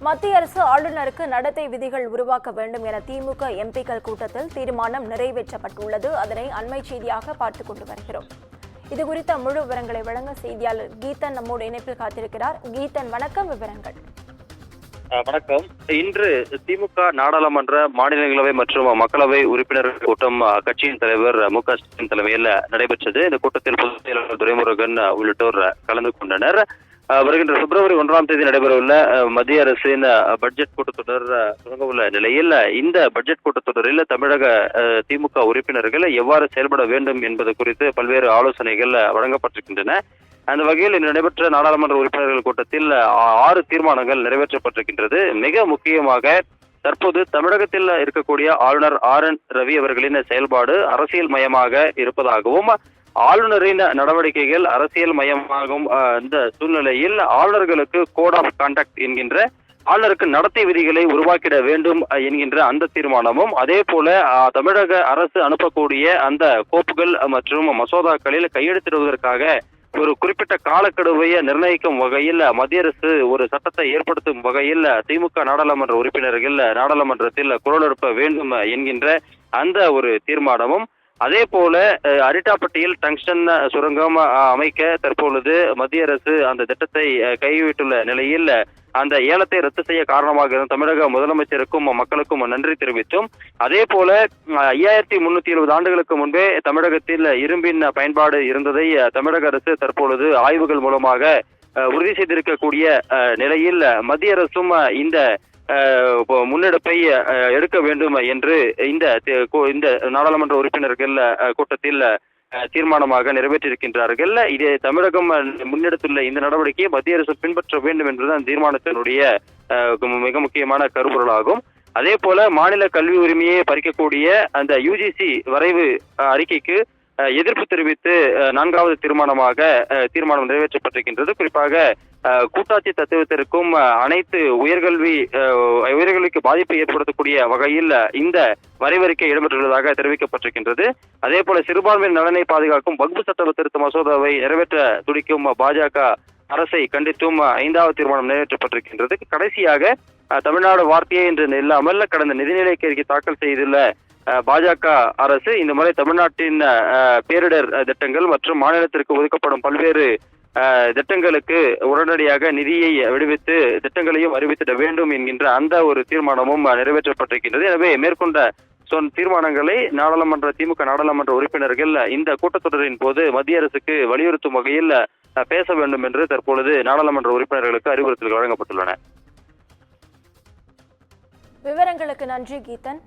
மத்திய அரசு ஆளுநருக்கு நடத்தை விதிகள் உருவாக்க வேண்டும் என திமுக எம்பிக்கள் கூட்டத்தில் தீர்மானம் நிறைவேற்றப்பட்டுள்ளது. அதனை அண்மை செய்தியாக பார்த்துக் கொண்டு வருகிறோம். இதுகுறித்த முழு விவரங்களை வழங்க செய்தியாளர் கீதன் நம்மோடு இணைப்பில் காத்திருக்கிறார். கீதன், வணக்கம். விவரங்கள். வணக்கம். இன்று திமுக நாடாளுமன்ற, மாநிலங்களவை மற்றும் மக்களவை உறுப்பினர்கள் கூட்டம் கட்சியின் தலைவர் மு.க.ஸ்டாலின் தலைமையில் நடைபெற்றது. இந்த கூட்டத்தில் பொதுச் செயலாளர் துரைமுருகன் உள்ளிட்டோர் கலந்து கொண்டனர். வருகின்ற பிப்ரவரி 1ஆம் தேதி நடைபெறவுள்ள மத்திய அரசின் பட்ஜெட் கூட்டத்தொடர் தொடங்க உள்ள நிலையில் இந்த பட்ஜெட் கூட்டத்தொடரில் தமிழக திமுக உறுப்பினர்கள் எவ்வாறு செயல்பட வேண்டும் என்பது குறித்து பல்வேறு ஆலோசனைகள் வழங்கப்பட்டிருக்கின்றன. அந்த வகையில் இன்று நடைபெற்ற நாடாளுமன்ற உறுப்பினர்கள் கூட்டத்தில் 6 தீர்மானங்கள் நிறைவேற்றப்பட்டிருக்கின்றது. மிக முக்கியமாக தற்போது தமிழகத்தில் இருக்கக்கூடிய ஆளுநர் RN ரவி அவர்களின் செயல்பாடு அரசியல் மயமாக இருப்பதாகவும், ஆளுநரின் நடவடிக்கைகள் அரசியல் மயமாகும் இந்த சூழ்நிலையில் ஆளுநர்களுக்கு கோட் ஆஃப் கான்டக்ட் என்கின்ற ஆளுநருக்கு நடத்தை விதிகளை உருவாக்கிட வேண்டும் என்கின்ற அந்த தீர்மானமும், அதே போல தமிழக அரசு அனுப்பக்கூடிய அந்த கோப்புகள் மற்றும் மசோதாக்களில் கையெழுத்திடுவதற்காக ஒரு குறிப்பிட்ட காலக்கெடுவை நிர்ணயிக்கும் வகையில் மத்திய அரசு ஒரு சட்டத்தை ஏற்படுத்தும் வகையில் திமுக நாடாளுமன்ற உறுப்பினர்கள் நாடாளுமன்றத்தில் குரல் எழுப்ப வேண்டும் என்கின்ற அந்த ஒரு தீர்மானமும், அதே போல அரிட்டாப்பட்டியில் டங்ஸ்டன் சுரங்கம் அமைக்க தற்பொழுது மத்திய அரசு அந்த திட்டத்தை கைவிட்டுள்ள நிலையில் அந்த ஏலத்தை ரத்து செய்ய காரணமாக இருந்த தமிழக முதலமைச்சருக்கும் மக்களுக்கும் நன்றி தெரிவித்தும், அதே போல 5370 ஆண்டுகளுக்கு முன்பே தமிழகத்தில் இரும்பின் பயன்பாடு இருந்ததை தமிழக அரசு தற்பொழுது ஆய்வுகள் மூலமாக உறுதி செய்திருக்கக்கூடிய நிலையில் மத்திய அரசும் இந்த முன்னெடுப்பை எடுக்க வேண்டும் என்று இந்த நாடாளுமன்ற உறுப்பினர்கள் கூட்டத்தில் தீர்மானமாக நிறைவேற்றியிருக்கின்றார்கள். இதை தமிழகம் முன்னெடுத்துள்ள இந்த நடவடிக்கையை மத்திய அரசு பின்பற்ற வேண்டும் என்பதுதான் தீர்மானத்தினுடைய மிக முக்கியமான கருப்பொருளாகும். அதே போல மாநில கல்வி உரிமையை பறிக்கக்கூடிய அந்த UGC வரைவு அறிக்கைக்கு எதிர்ப்பு தெரிவித்து 4வது தீர்மானம் நிறைவேற்றப்பட்டிருக்கின்றது. குறிப்பாக கூட்டாட்சி தத்துவத்திற்கும் அனைத்து உயர்கல்விக்கு பாதிப்பை ஏற்படுத்தக்கூடிய வகையில் இந்த வரைவறிக்கை இடம்பெற்றுள்ளதாக தெரிவிக்கப்பட்டிருக்கின்றது. அதே போல சிறுபான்மையின் நலனை பாதுகாக்கும் வக்பு சட்ட திருத்த மசோதாவை நிறைவேற்ற துடிக்கும் பாஜக அரசை கண்டித்தும் 5வது தீர்மானம் நிறைவேற்றப்பட்டிருக்கின்றது. கடைசியாக தமிழ்நாடு வார்த்தையே என்று இல்லாமல் கடந்த நிதிநிலை அறிக்கை தாக்கல் செய்துள்ள பாஜக அரசு இந்த முறை தமிழ்நாட்டின் பேரிடர் திட்டங்கள் மற்றும் மாநிலத்திற்கு ஒதுக்கப்படும் பல்வேறு திட்டங்களுக்கு உடனடியாக நிதியை விடுவித்து திட்டங்களையும் அறிவித்திட வேண்டும் என்கின்ற அந்த ஒரு தீர்மானமும் நிறைவேற்றப்பட்டிருக்கின்றது. எனவே மேற்கொண்ட தீர்மானங்களை திமுக நாடாளுமன்ற உறுப்பினர்கள் இந்த கூட்டத்தொடரின் போது மத்திய அரசுக்கு வலியுறுத்தும் வகையில் பேச வேண்டும் என்று தற்பொழுது நாடாளுமன்ற உறுப்பினர்களுக்கு அறிவுறுத்தல்கள் வழங்கப்பட்டுள்ளன. விவரங்களுக்கு நன்றி கீதன்.